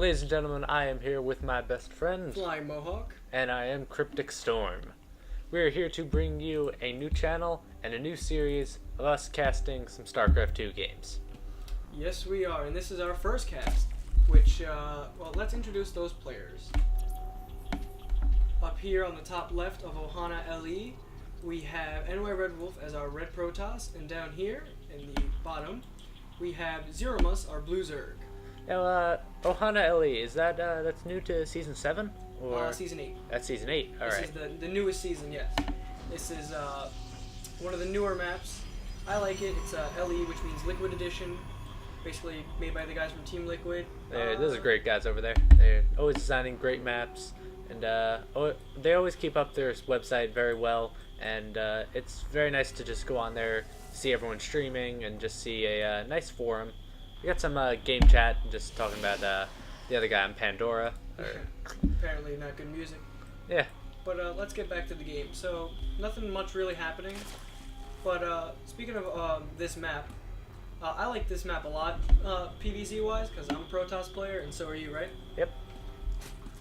Ladies and gentlemen, I am here with my best friend, FlyingMohawk, and I am CrypticStorm. We are here to bring you a new channel and a new series of us casting some Starcraft 2 games. Yes, we are, and this is our first cast, which, well, let's introduce those players. Up here on the top left of Ohana LE, we have NYREDWOLF as our red Protoss, and down here in the bottom, we have Zeromus, our blue Zerg. Now, Ohana LE, is that, that's new to Season 7? Or Season 8. That's Season 8, alright. This is the newest season, yes. This is, one of the newer maps. I like it. It's LE, which means Liquid Edition. Basically made by the guys from Team Liquid. Those are great guys over there. They're always designing great maps, and they always keep up their website very well, and it's very nice to just go on there, see everyone streaming, and just see a nice forum. We got some game chat, just talking about the other guy on Pandora. Apparently not good music. Yeah. But let's get back to the game. So, nothing much really happening. But speaking of this map, I like this map a lot, PvZ-wise, because I'm a Protoss player, and so are you, right? Yep.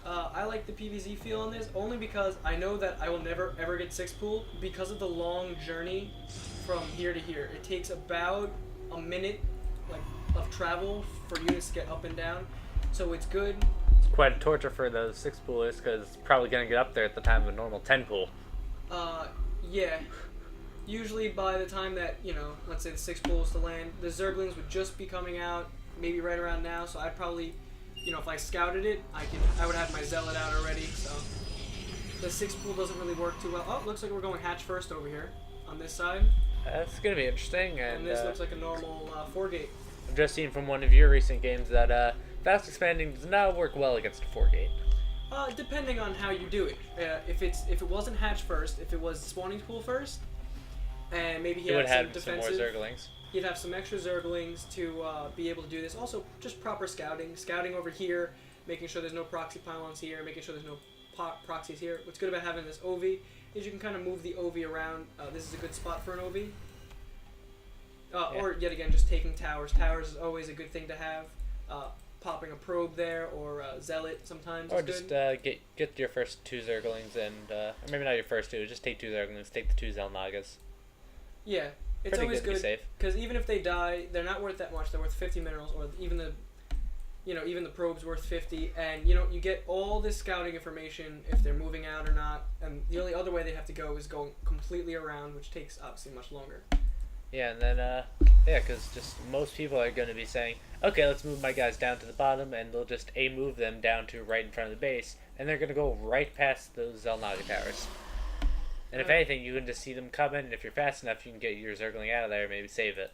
I like the PvZ feel on this, only because I know that I will never ever get 6-pool because of the long journey from here to here. It takes about a minute of travel for units to get up and down, so it's good. It's quite a torture for those 6-poolers, because it's probably going to get up there at the time of a normal 10-pool. Yeah. Usually by the time that, let's say the 6-pool is to land, the Zerglings would just be coming out, maybe right around now, so I'd probably, if I scouted it, I would have my Zealot out already, so the 6-pool doesn't really work too well. Oh, looks like we're going hatch first over here, on this side. That's going to be interesting. And this looks like a normal 4-gate. I've just seen from one of your recent games that fast expanding does not work well against a 4-gate. Depending on how you do it. If it wasn't hatch first, if it was spawning pool first, and maybe he had some more Zerglings. He'd have some extra Zerglings to be able to do this. Also, just proper scouting over here, making sure there's no proxy pylons here, making sure there's no proxies here. What's good about having this OV is you can kind of move the OV around. This is a good spot for an OV. Or yet again, just taking towers. Towers is always a good thing to have. Popping a probe there, or a Zealot sometimes. Or just get your first 2 Zerglings, and or maybe not your first 2. Just take 2 Zerglings, take the 2 Zelnagas. Yeah, it's Pretty always good because even if they die, they're not worth that much. They're worth 50 minerals, or even the probe's worth 50, and you get all this scouting information if they're moving out or not. And the only other way they have to go is going completely around, which takes obviously much longer. Yeah, and then because just most people are going to be saying, okay, let's move my guys down to the bottom, and they'll just move them down to right in front of the base, and they're going to go right past those Zelnaga towers. And if anything, you can just see them coming, and if you're fast enough, you can get your Zergling out of there and maybe save it.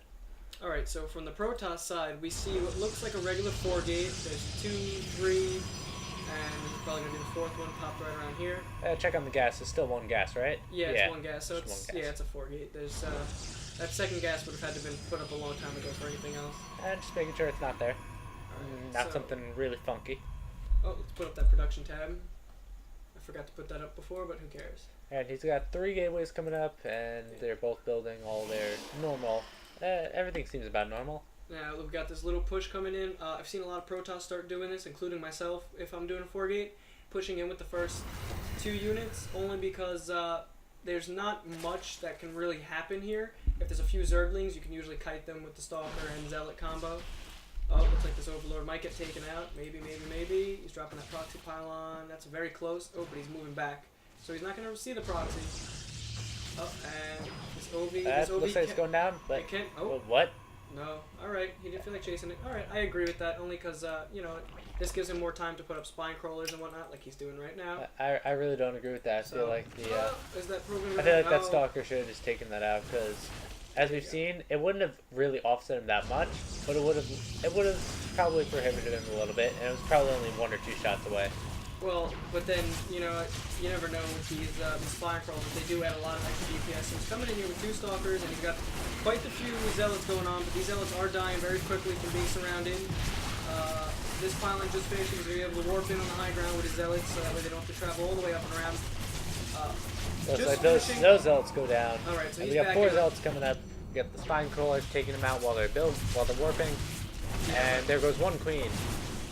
Alright, so from the Protoss side, we see what looks like a regular 4-gate. There's 2, 3, and there's probably going to be the 4th one popped right around here. Check on the gas. It's still 1 gas, right? Yeah, it's 1 gas. So it's it's a 4-gate. There's that 2nd gas would have had to have been put up a long time ago for anything else. And just making sure it's not there. Not something really funky. Oh, let's put up that production tab. I forgot to put that up before, but who cares? And he's got 3 gateways coming up, and they're both building all their normal. Everything seems about normal. Now we've got this little push coming in. I've seen a lot of Protoss start doing this, including myself if I'm doing a 4-gate. Pushing in with the first 2 units, only because there's not much that can really happen here. If there's a few Zerglings, you can usually kite them with the Stalker and Zealot combo. Oh, looks like this Overlord might get taken out. Maybe. He's dropping that proxy pylon. That's very close. Oh, but he's moving back. So he's not going to see the proxy. Oh, and this OV... looks like it's going down, but... What? No. Alright, he didn't feel like chasing it. Alright, I agree with that, only because, this gives him more time to put up spine crawlers and whatnot, like he's doing right now. I really don't agree with that. I feel like is that program that Stalker should have just taken that out, because... As we've seen, it wouldn't have really offset him that much, but it would have probably prohibited him a little bit, and it was probably only 1 or 2 shots away. Well, but then, you never know with these fire crawlers. They do add a lot of extra DPS. So he's coming in here with 2 Stalkers, and he's got quite a few Zealots going on, but these Zealots are dying very quickly from being surrounded. This pylon just finished, he's going to be able to warp in on the high ground with his Zealots, so that way they don't have to travel all the way up and around. Those Zealots go down. Alright, so we got 4 Zealots coming up. We got the spine crawlers taking them out while they're warping. And there goes 1 queen.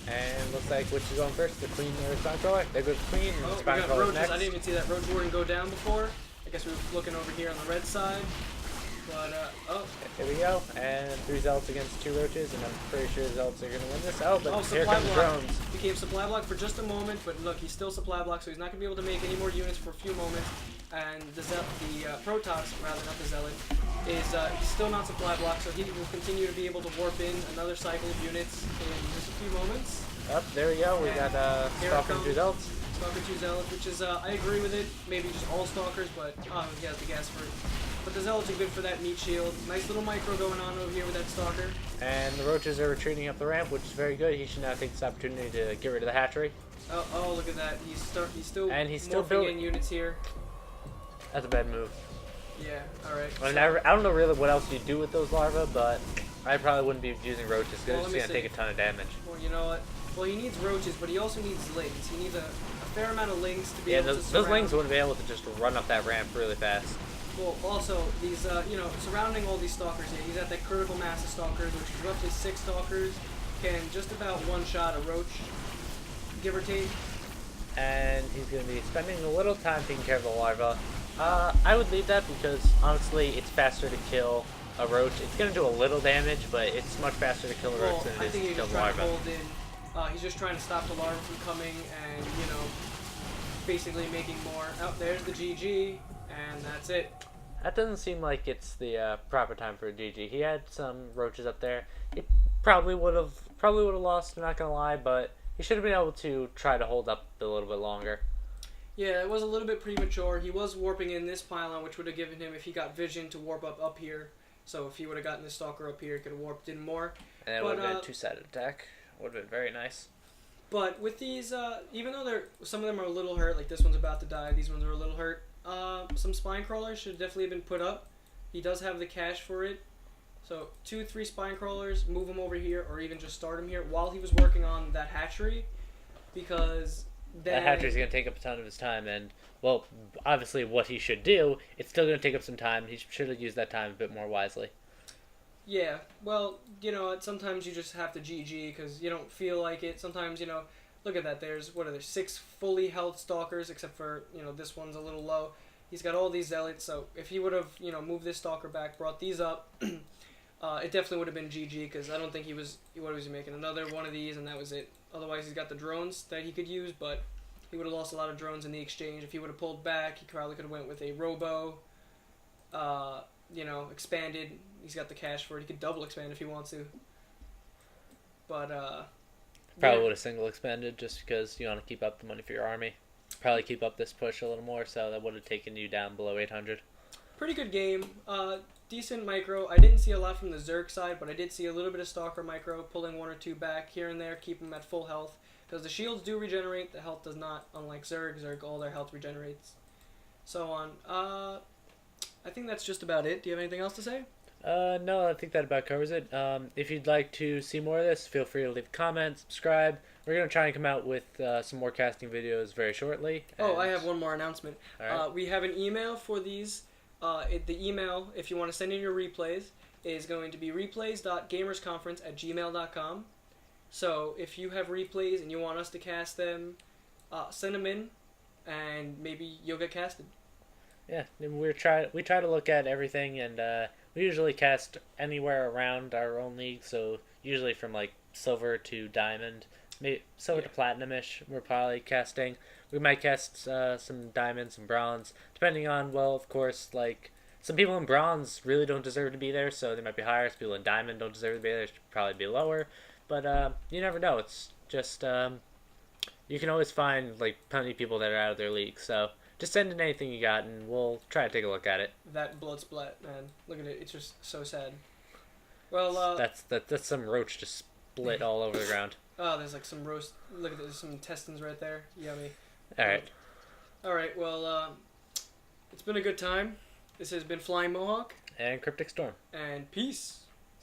And looks like which is going first, the queen or spine crawler? There goes the queen, and Oh, we spine got crawler roaches. next. I didn't even see that roach warden go down before. I guess we were looking over here on the red side. But, oh. Here we go, and 3 zealots against 2 roaches, and I'm pretty sure the zealots are going to win this. Oh, but here supply comes block. drones. Became supply block for just a moment, but look, he's still supply block, so he's not going to be able to make any more units for a few moments. And the Protoss, rather not the Zealot, is he's still not supply block, so he will continue to be able to warp in another cycle of units in just a few moments. Up, there we go. We got Stalker and 2 zealots. Stalker 2 zealots, which is, I agree with it. Maybe just all stalkers, but he has the gas for it. But the zealots are good for that meat shield. Nice little micro going on over here with that stalker. And the roaches are retreating up the ramp, which is very good. He should now take this opportunity to get rid of the hatchery. Oh, look at that. He's still morphing building in units here. That's a bad move. Yeah, alright. I mean, I don't know really what else you do with those larvae, but I probably wouldn't be using roaches because it's going to take a ton of damage. Well, you know what? Well, he needs roaches, but he also needs lings. He needs a fair amount of lings to be able to surround. Those lings wouldn't be able to just run up that ramp really fast. Well, also, these, surrounding all these stalkers here, he's at that critical mass of stalkers, which is roughly 6 stalkers, can just about one-shot a roach, give or take. And he's going to be spending a little time taking care of the larva. I would leave that because, honestly, it's faster to kill a roach. It's going to do a little damage, but it's much faster to kill a roach than it is to kill the larva. He's just trying to stop the larva from coming and, basically making more. Oh, there's the GG, and that's it. That doesn't seem like it's the proper time for a GG. He had some roaches up there. It probably would have lost, I'm not going to lie, but he should have been able to try to hold up a little bit longer. Yeah, it was a little bit premature. He was warping in this pylon, which would have given him, if he got vision, to warp up here. So if he would have gotten the stalker up here, he could have warped in more. And it would have been a 2-sided attack. Would have been very nice. But with these, even though some of them are a little hurt, like this one's about to die, these ones are a little hurt, some spine crawlers should definitely have been put up. He does have the cash for it. So 2, 3 spine crawlers, move him over here, or even just start him here while he was working on that hatchery, because that hatchery's going to take up a ton of his time, and, well, obviously what he should do, it's still going to take up some time. He should have used that time a bit more wisely. Yeah, well, sometimes you just have to GG because you don't feel like it. Sometimes, look at that. There's, 6 fully health stalkers, except for, this one's a little low. He's got all these zealots, so if he would have, moved this stalker back, brought these up, it definitely would have been GG because I don't think what was he making? Another one of these, and that was it. Otherwise, he's got the drones that he could use, but he would have lost a lot of drones in the exchange. If he would have pulled back, he probably could have went with a robo, expanded. He's got the cash for it. He could double expand if he wants to. But, probably would have single expanded just because you want to keep up the money for your army. Probably keep up this push a little more, so that would have taken you down below 800. Pretty good game. Decent micro. I didn't see a lot from the Zerg side, but I did see a little bit of Stalker micro, pulling 1 or 2 back here and there, keep them at full health. Because the shields do regenerate, the health does not, unlike Zerg. Zerg, all their health regenerates. So on. I think that's just about it. Do you have anything else to say? No, I think that about covers it. If you'd like to see more of this, feel free to leave a comment, subscribe. We're going to try and come out with some more casting videos very shortly. Oh, I have one more announcement. Right. We have an email for these. The email, if you want to send in your replays, is going to be replays.gamersconference@gmail.com. So if you have replays and you want us to cast them, send them in, and maybe you'll get casted. Yeah, and we try to look at everything, and we usually cast anywhere around our own league, so usually from like silver to diamond, maybe silver to platinum-ish. We're probably casting. We might cast some diamonds and bronze, depending on, well, of course, like some people in bronze really don't deserve to be there, so they might be higher. Some people in diamond don't deserve to be there, should probably be lower. But you never know. It's just you can always find like plenty of people that are out of their league, so. Just send in anything you got, and we'll try to take a look at it. That blood splat, man. Look at it. It's just so sad. Well, that's some roach just split all over the ground. Oh, there's like some roast. Look at there's some intestines right there. Yummy. All right. All right. Well, it's been a good time. This has been FlyingMohawk and CrypticStorm. And peace.